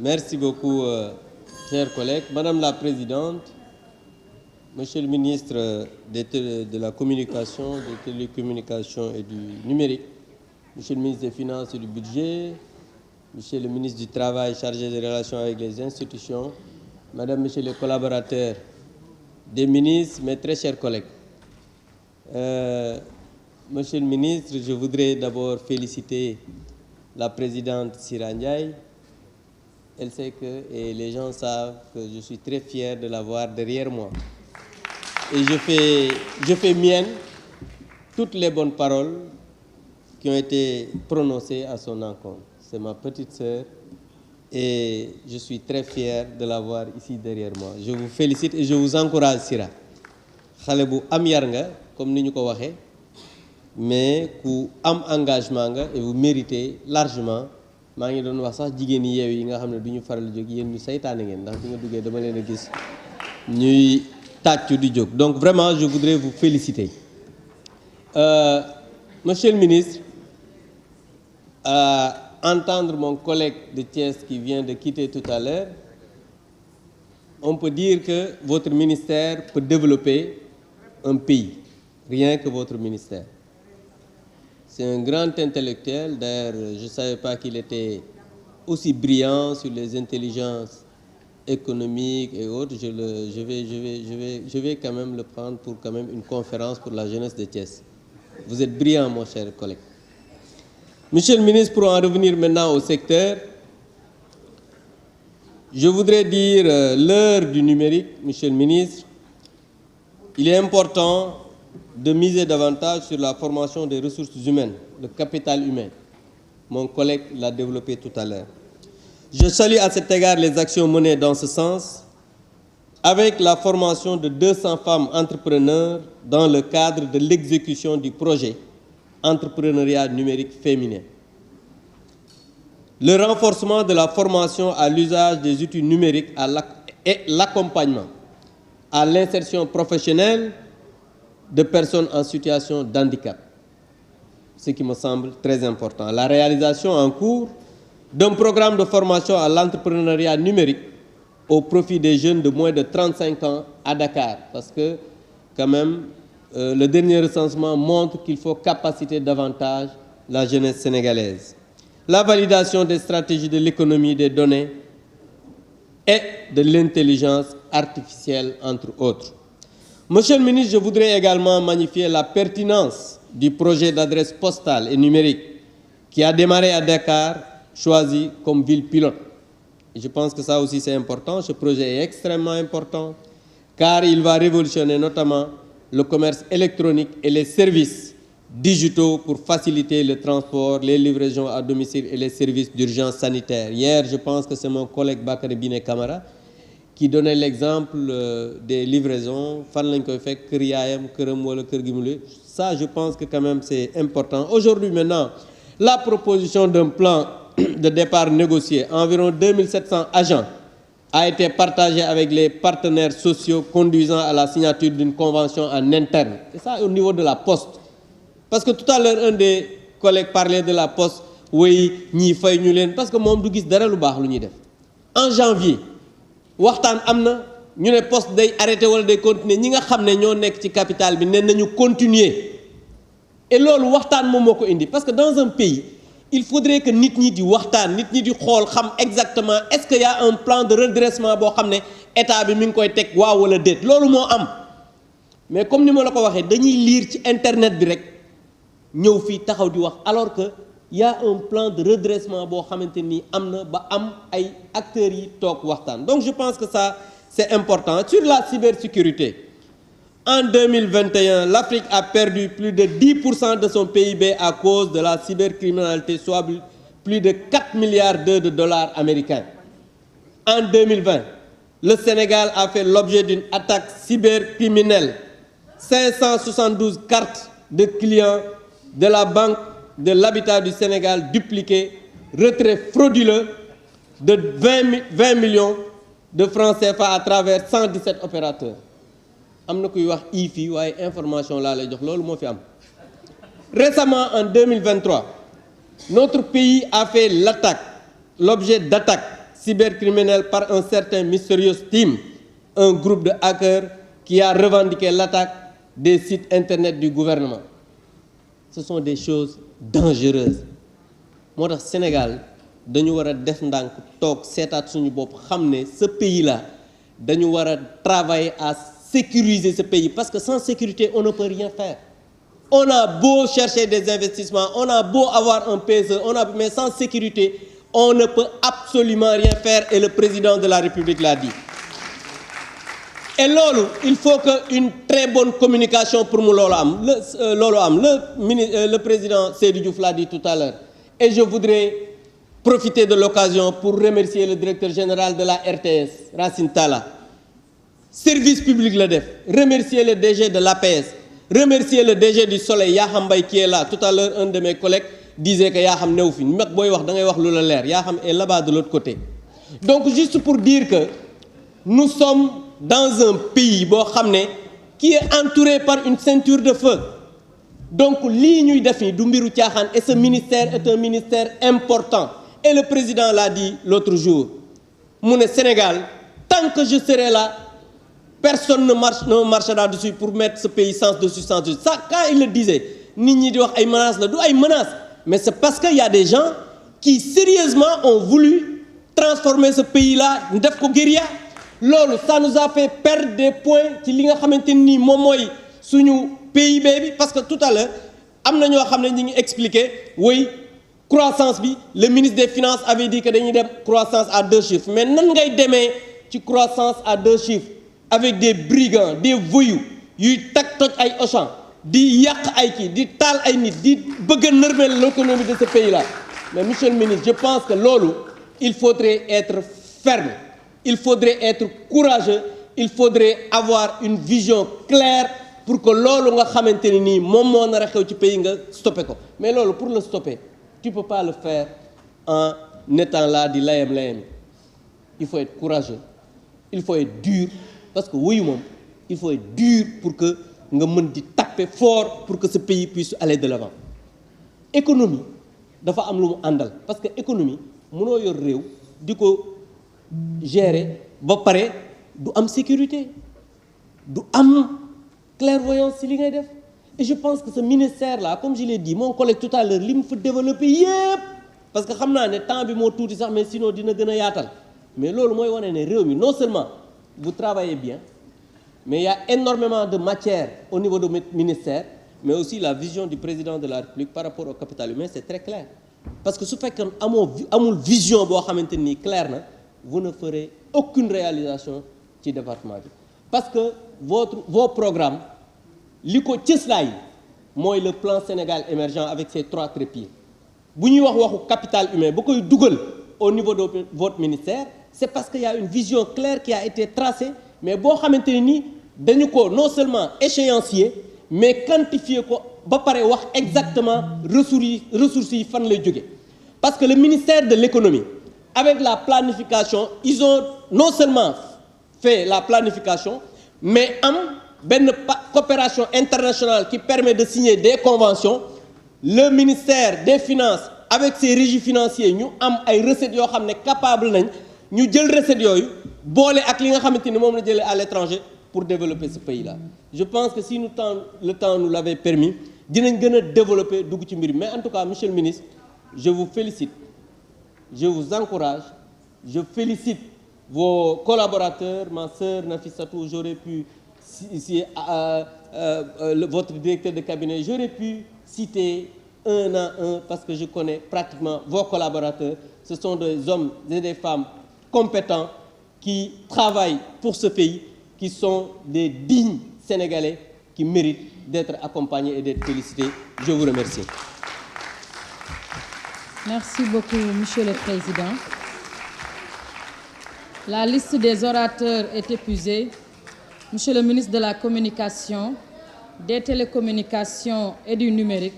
Merci beaucoup, chers collègues. Madame la Présidente, Monsieur le ministre de la Communication, des Télécommunications et du Numérique, Monsieur le ministre des Finances et du Budget, Monsieur le ministre du Travail chargé des relations avec les institutions, Madame, Monsieur les collaborateurs des ministres, mes très chers collègues. Monsieur le ministre, je voudrais d'abord féliciter la présidente Sira Ndiaye. Elle sait que, et les gens savent que je suis très fier de la voir derrière moi. Et je fais mienne toutes les bonnes paroles qui ont été prononcées à son encontre. C'est ma petite sœur et je suis très fier de la voir ici derrière moi. Je vous félicite et je vous encourage, Sira. Xale bu am yar nga, comme ni ñu ko waxee, mais ku am engagement nga et vous méritez largement. maa ngi doon wax sax jigéen yi yeew yi nga xam ne du ñu faral di jóg yéen ñu saytaane ngeen ndax bi nga duggee dama leen a gis ñuy tàccu di jóg. Donc vraiment je voudrais vous féliciter. Monsieur le ministre, à entendre mon collègue de Thiès qui vient de quitter tout à l'heure, on peut dire que votre ministère peut développer un pays, rien que votre ministère. C'est un grand intellectuel, d'ailleurs je ne savais pas qu'il était aussi brillant sur les intelligences économiques et autres. Je vais quand même le prendre pour quand même une conférence pour la jeunesse de Thiès. Vous êtes brillant, mon cher collègue. Monsieur le ministre, pour en revenir maintenant au secteur, je voudrais dire l'heure du numérique, monsieur le ministre, il est important de miser davantage sur la formation des ressources humaines, le capital humain. Mon collègue l'a développé tout à l'heure. Je salue à cet égard les actions menées dans ce sens, avec la formation de 200 femmes entrepreneurs dans le cadre de l'exécution du projet Entrepreneuriat numérique féminin. Le renforcement de la formation à l'usage des outils numériques et l'accompagnement à l'insertion professionnelle de personnes en situation de handicap, ce qui me semble très important. La réalisation en cours d'un programme de formation à l'entrepreneuriat numérique au profit des jeunes de moins de 35 ans à Dakar, parce que quand même, le dernier recensement montre qu'il faut capaciter davantage la jeunesse sénégalaise. La validation des stratégies de l'économie des données et de l'intelligence artificielle, entre autres. Monsieur le ministre, je voudrais également magnifier la pertinence du projet d'adresse postale et numérique qui a démarré à Dakar, choisi comme ville pilote. Et je pense que ça aussi c'est important. Ce projet est extrêmement important car il va révolutionner notamment le commerce électronique et les services digitaux pour faciliter le transport, les livraisons à domicile et les services d'urgence sanitaire. Hier, je pense que c'est mon collègue Bakary Biné Camara qui donnait l'exemple des livraisons. Ça, je pense que quand même c'est important. Aujourd'hui, maintenant, la proposition d'un plan de départ négocié, environ 2700 agents, a été partagée avec les partenaires sociaux conduisant à la signature d'une convention en interne. Et ça, au niveau de la Poste. Parce que tout à l'heure, un des collègues parlait de la Poste. Oui, ñi fay ñu leen parce que moom du gis dara lu baax lu ñuy def. En janvier, waxtaan am na ñu ne Poste day arrêté wala day continuer ñi nga xam ne ñoo nekk ci capital bi ne nañu continuer. Et loolu waxtaan moom moo ko indi parce que dans un pays il faudrait que nit ñi di waxtaan nit ñi di xool xam exactement est-ce qu'il y a un plan de redressement boo xam ne état bi mi ngi koy teg waaw wala déet loolu moo am. Mais comme ni ma la ko waxee dañuy lire ci internet bi rek ñëw fii taxaw di wax alors que il y a un plan de redressement boo xamante ni am na ba am ay acteurs yi toog waxtaan. Donc je pense que ça c'est important. Sur la cybersécurité, en 2021, l'Afrique a perdu plus de 10% de son PIB à cause de la cybercriminalité, soit plus de 4 milliards de dollars américains. En 2020, le Sénégal a fait l'objet d'une attaque cybercriminelle. 572 cartes de clients de la Banque de l'Habitat du Sénégal dupliquées, retrait frauduleux de 20 millions de francs CFA à travers 117 opérateurs. Amna kuy wax IFI waaye information laa lay jox loolu moo fi am. Récemment en 2023, notre pays a fait l'objet d'attaques cybercriminelle par un certain Mysterious Team, un groupe de hackers qui a revendiqué l'attaque des sites internet du gouvernement. Ce sont des choses dangereuses. Moo tax Sénégal dañu war a def ndànk toog seetaat suñu bopp xam ne ce pays-là dañu war a travailler à sécuriser ce pays parce que sans sécurité on ne peut rien faire. On a beau chercher des investissements, on a beau avoir un PSE, mais sans sécurité on ne peut absolument rien faire et le président de la République l'a dit. Et loolu il faut que une très bonne communication pour mu loolu am le président Seydou Diouf l'a dit tout à l'heure et je voudrais profiter de l'occasion pour remercier le directeur général de la RTS Racine Talla. Service public la def, remercier le DG de l'APS, remercier le DG du Soleil Yakham Mbaye qui est là. Tout à l'heure un de mes collègues disait que Yakham new fi mag booy wax da ngay wax lu la leer Yakham est là-bas de l'autre côté. Donc juste pour dire que nous sommes dans un pays boo xam ne qui est entouré par une ceinture de feu. Donc lii ñuy def ni du mbiru caaxaan et ce ministère est un ministère important et le président l'a dit l'autre jour mu ne Sénégal tant que je serai là personne ne marchera dessus pour mettre ce pays sens dessus sens dessus. Ça quand il le disait nit ñi di wax ay menaces la du ay menaces mais c'est parce que y a des gens qui sérieusement ont voulu transformer ce pays-là def ko guérilla. Loolu ça nous a fait perdre des points ci li nga xamante ni moom mooy suñu PIB bi parce que tout à l'heure am na ñoo xam ne ñi ngi expliquer oui croissance bi le ministre des finances avait dit que dañuy dem croissance à 2 chiffres mais nan ngay demee ci croissance à 2 chiffres avec des brigands des voyous yuy toj ay Auchan di yàq ay kii di taal ay nit di bëgg a nërmeel l'économie de ce pays-là. Mais monsieur le ministre je pense que loolu il faudrait être ferme. Il faudrait être courageux, il faudrait avoir une vision claire pour que loolu nga xamante ni nii moom moo nar a xew ci pays nga stopper ko mais loolu pour le stopper tu peux pas le faire en étant là di layam-layam. Il faut être courageux, il faut être dur parce que wuyu moom il faut être dur pour que nga mën di taper fort pour que ce pays puisse aller de l'avant. Économie dafa am lu mu àndal parce que économie mënoo yor réew di ko gérer ba pare du am sécurité du am clairvoyance ci li ngay def et je pense que ce ministère là comme je l'ai dit mon collègue tout à l'heure li mu fa développé yépp parce que xam naa ne temps bi moo tuuti sax mais sinon dina gën a yaatal mais loolu mooy wane ne réew mi non seulement vous travaillez bien mais il y a énormément de matière au niveau de votre ministère mais aussi la vision du président de la République par rapport au capital humain c'est très clair parce que su fekkee amul vision boo xamante ni clair na vous ne ferez aucune réalisation ci département bi parce que vos programmes li ko cëslaay mooy le plan Sénégal émergent avec ses 3 trépieds bu ñuy waxu capital humain ba koy dugal au niveau de votre ministère c'est parce que y a une vision claire qui a été tracée mais boo xamante ni dañu ko non seulement échéancier mais quantifier ko ba pare wax exactement ressources yi fan lay jóge parce que le ministère de l'économie avec la planification ils ont non seulement fait la planification mais am benn coopération internationale qui permet de signer des conventions le ministère des finances avec ses régies financiers ñu am ay recettes yoo xam ne capable nañ ñu jël recettes yooyu boole ak li nga xamante ni moom la jëlee à l'étranger pour développer ce pays-là. Je pense que si le temps nous l'avait permis dinañ gën a développer dugg ci mbir mais en tout cas monsieur le ministre je vous félicite. Je vous encourage, je félicite vos collaborateurs, ma sœur Nafissatou, j'aurais pu votre directeur de cabinet, j'aurais pu citer un à un parce que je connais pratiquement vos collaborateurs. Ce sont des hommes et des femmes compétents qui travaillent pour ce pays, qui sont des dignes Sénégalais qui méritent d'être accompagnés et d'être félicités. Je vous remercie. Merci beaucoup, Monsieur le Président. La liste des orateurs est épuisée. Monsieur le ministre de la Communication, des Télécommunications et du Numérique,